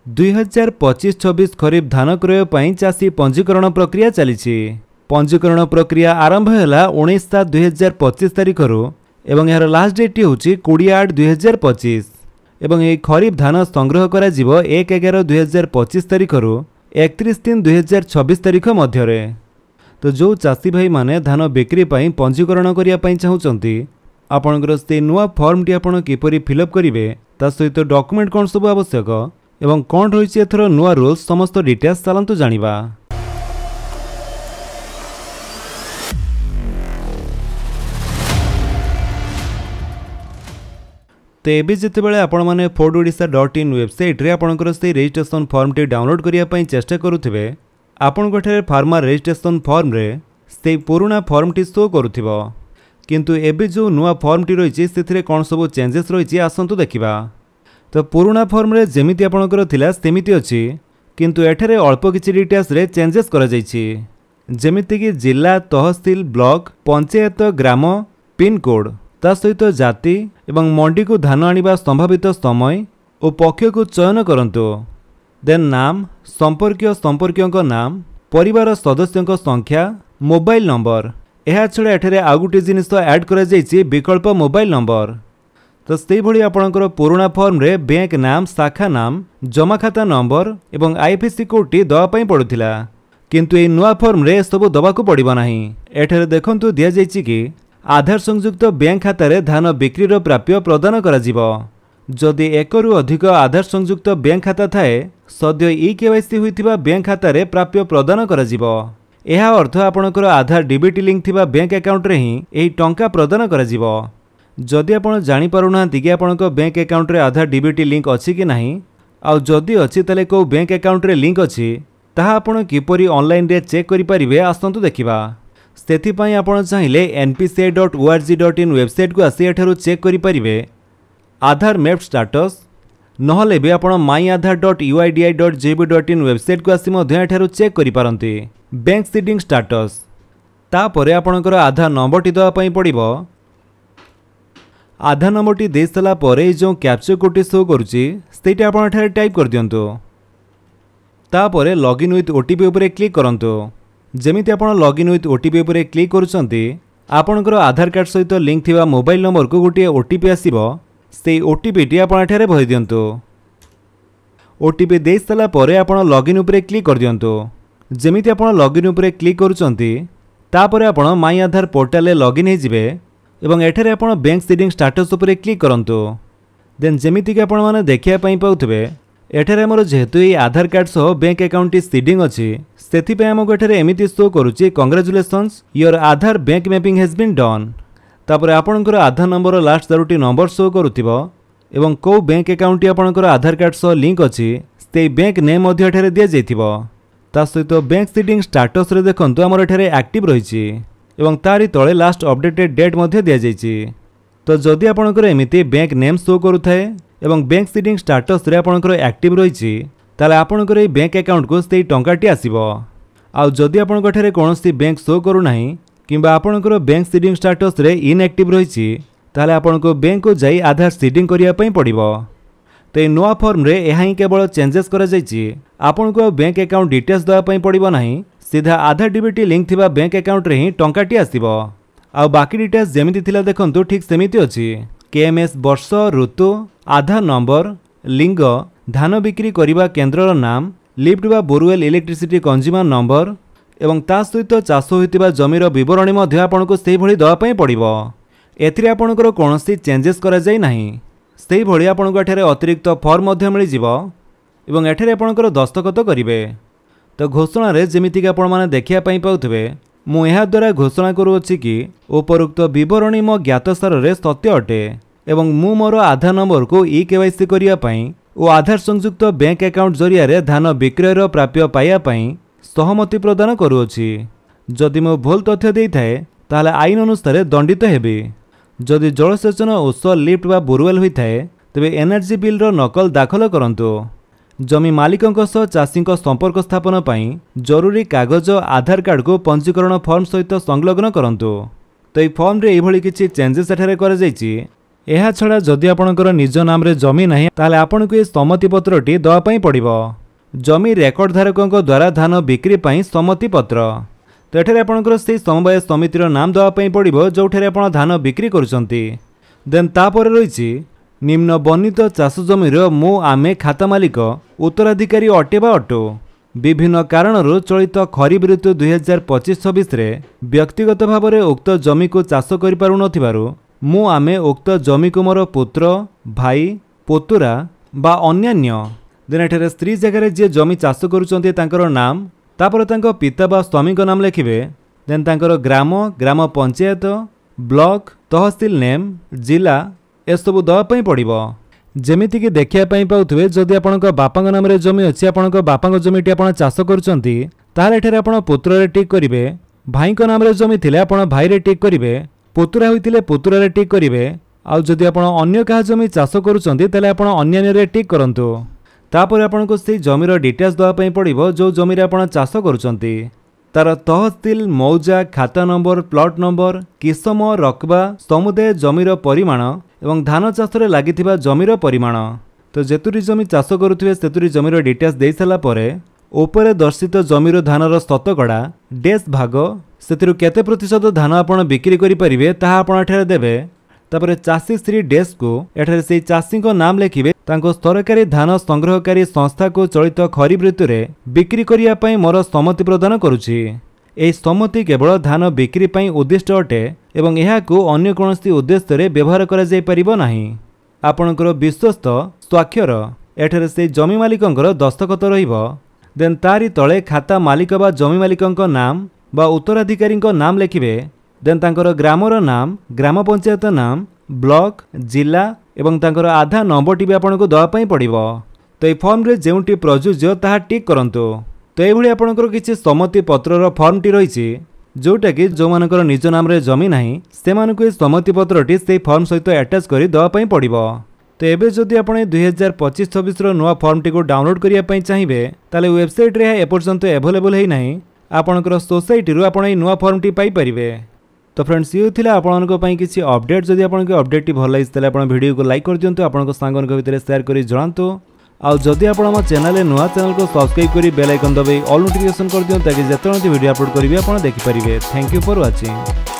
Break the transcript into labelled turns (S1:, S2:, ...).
S1: 2025-26 खरीफ धान क्रय ପାଇଁ ଚାଷୀ पंजीकरण प्रक्रिया चली। पंजीकरण प्रक्रिया आरंभ है 19/7/2025 तारिखर एवं यार लास्ट डेट हूँ 20/8/2025 एवं यह खरीफ धान संग्रह करा 1/11/2025 तारिखर 31/3/2026 तारिख मध्य। तो जो चाषी भाई माने धान बिक्री ପାଇଁ पंजीकरण करने चाहते आपणकर से नुआ फॉर्म टी आपण किपरि फिलअप करेंगे ता सहित डॉक्यूमेंट कौन सब आवश्यक एवं कौन रही एथर नुआ रूल्स समस्त डिटेल्स चलतु जानिबा। तो ये जितेबाला आपण मैंने fordodisha.in वेबसाइट रे आपणकर से रजिस्ट्रेशन फॉर्म टी डाउनलोड करने चेष्टा करुथिबे आपन फार्मर रजिस्ट्रेशन फॉर्म रे से पुराना फॉर्म टी शो करुथिबो किंतु एबे जो नुआ फॉर्म टी रही से कौन सब चेंजेस रही आसतु देखा। तो पुराना फॉर्म रे जेमिति आपणकर थिला सेमिति अछि किंतु एठारे अल्प किछि डिटेल्स रे चेंजेस करा जायछि जेमिति कि जिला तहसील ब्लॉक पंचायत ग्राम पिन कोड ता सहित जाति एवं मंडी को धान आनिबा संभावित समय और पक्ष को चयन करंतु। देन नाम संपर्कियों नाम परिवार सदस्यों संख्या मोबाइल नंबर यह छड़ा एठारे आउ गोटे जिनिस ऐड करा जायछि विकल्प मोबाइल नंबर। तो से भली आपणकर पुराना फॉर्म रे बैंक नाम शाखा नाम जमा खाता नंबर एवं आईएफएससी कोड टी दवा पई पड़ुथिला किंतु ए नुआ फॉर्म रे सब दबाकू पड़िबो नाही। एठारे देखंतु दिया जायछि कि आधार संयुक्त बैंक खाता रे धान बिक्रीर प्राप्य प्रदान करा जिवो। जदि एकरु अधिक आधार संयुक्त बैंक खाता थाए सद्य ई-केवाईसी होइथिबा बैंक खाता रे प्राप्य प्रदान करा जिवो। यह अर्थ आपणकर आधार डीबीटी लिंक थिबा बैंक अकाउंट रे ही एही टंका प्रदान करा जिवो। जदि आपण जानि पारु नांती कि आपणक बैंक अकाउंट रे आधार डीबीटी लिंक अछि कि नाही आ जदि अछि तले को बैंक अकाउंट रे लिंक अछि ताहा आपण किपरि ऑनलाइन रे चेक करि परिबे आसंतु देखिबा। सेथि पई आपण चाहिले npci.org.in वेबसाइट को आसी एठारु चेक करि परिबे आधार मैप स्टेटस नहले भी आपण myAadhar.uidi.gov.in वेबसाइट को आसी मध्य एठारु चेक करि पारंती। बैंक सीडिंग स्टेटस तापरे आपणकर आधार नंबर टी दवा पई पड़िबो। आधार नंबर टी दे सला परे जो कैप्चर कोड टी शो करूची सेटा आपण एठारे टाइप कर दियंतु। तापरे लॉगिन विथ ओटीपी उपरे क्लिक करंतु। जेमिति आपण लॉगिन विथ ओटीपी उपरे क्लिक करूचंती आपणकर आधार कार्ड सहित लिंक थिबा मोबाइल नंबर को गोटे ओटीपी आसीबो से ओटीपी टी आपण एठारे भरि दियंतु। ओटीपी दे सला परे आपण लॉगिन उपरे क्लिक कर दियंतु। जेमिति आपण लॉगिन उपरे क्लिक करूचंती तापरे आपण माई आधार पोर्टल रे लॉगिन हे जिवे एवं एठारे आपण बैंक सीडिंग स्टेटस उपरे क्लिक करंतु। देन जेमिति कि आपण माने देखिया पई पाउथबे एठारे हमर जेहेतु ए आधार कार्ड सह बैंक अकाउंट टी सीडिंग अछि सेथि पे हमको एठारे एमिति शो करूची congratulations your Aadhaar bank mapping has been done. तापर आपणकर आधार नंबर लास्ट चारोटी नंबर शो करूथिबो एवं को बैंक अकाउंट टी आपणकर आधार कार्ड सह लिंक अछि से बैंक नेम मध्य एठारे दिया जायथिबो। ता सहित बैंक सीडिंग स्टेटस रे देखंतु हमर एठारे एक्टिव रहिछि एवं तारी तळे लास्ट अपडेटेड डेट मध्य दिया जायछि। तो जदि आपणकर एमिति बैंक नेम शो करूथाए एवं बैंक सीडिंग स्टेटस रे आपणकर एक्टिव रहिछि ताले आपणकर ए बैंक अकाउंट को सेही टंकाटी आसीबो। आ जदि आपणकर एठारे कोनोसी बैंक शो करू नाही किंबा आपणकर बैंक सीडिंग स्टेटस रे इनएक्टिव रहिछि ताले आपणको बैंक को जाई आधार सीडिंग करिया पई पड़िबो। तो ये नुआ फॉर्म रे यह ही केवल चेंजेस करा जायछि आपन को बैंक अकाउंट डिटेल्स दवा पई पड़िबो नाही सीधा आधार डीबीटी लिंक थिबा बैंक अकाउंट रे ही टंकाटी आसीबो। आ बाकी डिटेल्स जेमिति थिला देखंतु ठीक सेमिति अछि। केएमएस वर्ष ऋतु आधार नंबर लिंग धान बिक्री करिबा केंद्रर नाम लिफ्ट बा बोरवेल इलेक्ट्रिसिटी कंज्यूमर नंबर एवं ता सहित चाष होइतिबा जमीर विवरणी मध्ये आपनको सेही भली दवा पई पड़िबो। एथिरे आपनकर कोनोसी चेंजेस करा जाय नाही सेही भली आपनको एठारे अतिरिक्त फॉर्म मध्ये मिलि जिवो एवं एठारे आपनकर दस्तखत करिवे। तो घोषणा रे जेमिति कि आपण माने देखिया पई पाउथबे मु एहा द्वारा घोषणा करूछि कि उपरोक्त विवरणी मो ज्ञात सार रे सत्य अटे एवं मु मोर आधार नंबर को ई-केवाईसी करिया पई ओ आधार संयुक्त बैंक अकाउंट जरिया रे धान विक्रयर प्राप्य पाइया पई सहमति प्रदान करूछि। जदि मो भूल तथ्य देई थाए ताले आईन अनुसार दंडित हेबी। जदि जलसेचन उत्स लिफ्ट बा बोरवेल होई थाए तबे एनर्जी बिल रो नकल दाखल करंतु। जमी मालिकों सह चाषी संपर्क स्थापन पई जरूरी कागज आधार कार्ड को पंजीकरण फॉर्म सहित संलग्न करंतु। तो ये फॉर्म रे एभली किछि चेंजेस एठारे करा जायछि ଏହା छड़ा जदि आपणकर निज नाम रे जमी नहीं ताले आपनको ए सम्मति पत्रटी दवा पई पड़िबो। जमी रेकर्ड धारकों द्वारा धान बिक्री पई सम्मति पत्र। तो एठारे आपणकर से समवाय समितिर नाम दवा पई पड़िबो जोठारे आपण धान बिक्री करूचंती। देन तापर रहिछि निम्न वर्णित चाष जमीर मु आमे खाता मालिक उत्तराधिकारी अटेबा अटो। विभिन्न कारणरू चलित खरीफ ऋतु 2025-26 रे व्यक्तिगत भाव में उक्त जमी को चाष कर पारु नथिबारु मु आमे उक्त जमी को मोर पुत्र भाई पुतुरा बा अन्यान्य देन एठारे स्त्री जगह जे जमी चाष करूचंती तांकर नाम तापर तांको पिता बा स्वामी को नाम लिखिबे। देन तांकर ग्राम ग्राम पंचायत ब्लॉक तहसील नेम जिला एसबू दवाई पड़ो। जमीती कि देखा पाउथे जदि आपण बापा नाम रे जमी अच्छी आपण बापा जमीटी आप चाष कर पुत्र रे टिक करेंगे। भाई नाम रे जमी थिले आपण भाई रे टिक करेंगे। पुतुरा होइतिले पुतुरा रे टिक करेंगे। आउ जदि आपण अन्य क्या जमी चाष करुँचे आप अन्य रे टिक करंतु। तापर आपको से जमीर डिटेल्स दवाई पड़ो जो जमीर आप चाष करुँचे तार तहसील मौजा खाता नंबर प्लॉट नंबर किसम रकबा समुदाय जमीर परिमाण एवं धान चाष लगी जमीर परिमाण। तो जेतुरी जमी चाष करुवे सेतुरी जमीर डिटेल्स दे सारा पर ऊपर दर्शित जमीर धानर शतकड़ा डेस भाग से केते प्रतिशत धान आपण बिक्री करें ताहा आपण एठारे देबे। तापर चाषी श्री डेस को एठारे से चाषी नाम लिखिबे। तांको सरकारी धान संग्रहकारी संस्था को चलित खरीफ ऋतु रे बिक्री करिया पई मोर सम्मति प्रदान करुछि। एही सम्मति केवल धान बिक्री पई उद्दिष्ट अटे एवं एहाकू अन्य कोनोसी उद्देश्य रे व्यवहार करा जाय परिबो नाही। आपणकर विश्वस्त स्वाक्षर एठारे से जमी मालिकंकर दस्तखत रहिबो। देन तारी तळे खाता मालिक बा जमी मालिकंक नाम बा उत्तराधिकारी नाम लिखिबे। देन तांकर ग्रामर नाम ग्राम पंचायत नाम ब्लॉक जिला एवं तांकर आधार नंबरटी भी आपको दवाई पड़ो। तो ये फॉर्म रे जेउटी प्रयोज्य ताहा टिक करंतु। तो ये आपंकर किसी सम्मति पत्रर फॉर्मटी रही जोटा कि जो मानकर निज नाम रे जमी नाही से सम्मति पत्रटी से फॉर्म सहित अटैच कर दवाई पड़ो। तो एबे जदि आपण 2025-26 नुआ फॉर्मटी को डाउनलोड करने चाहिए ताले वेबसाइट रे एपर्यंत एभेलेबल है ना आपणकर सोसाइटी रू आपण नुआ फॉर्मटी पाई परिबे। तो फ्रेंड्स ये थिला आपनको पई किसी अपडेट जदि आपनको अपडेटटी भल लागिस तले आपण वीडियो को लाइक कर दियंतु आपनको सांगन को भितर शेयर करी जणांतु। आ जदि आपण हम चैनल नुआ चैनल को सब्सक्राइब करी बेल आइकन दबाई ऑल नोटिफिकेशन कर दियंतु ताकि जेतों वीडियो अपलोड करिवे आपण देखि परिबे। Thank you for watching.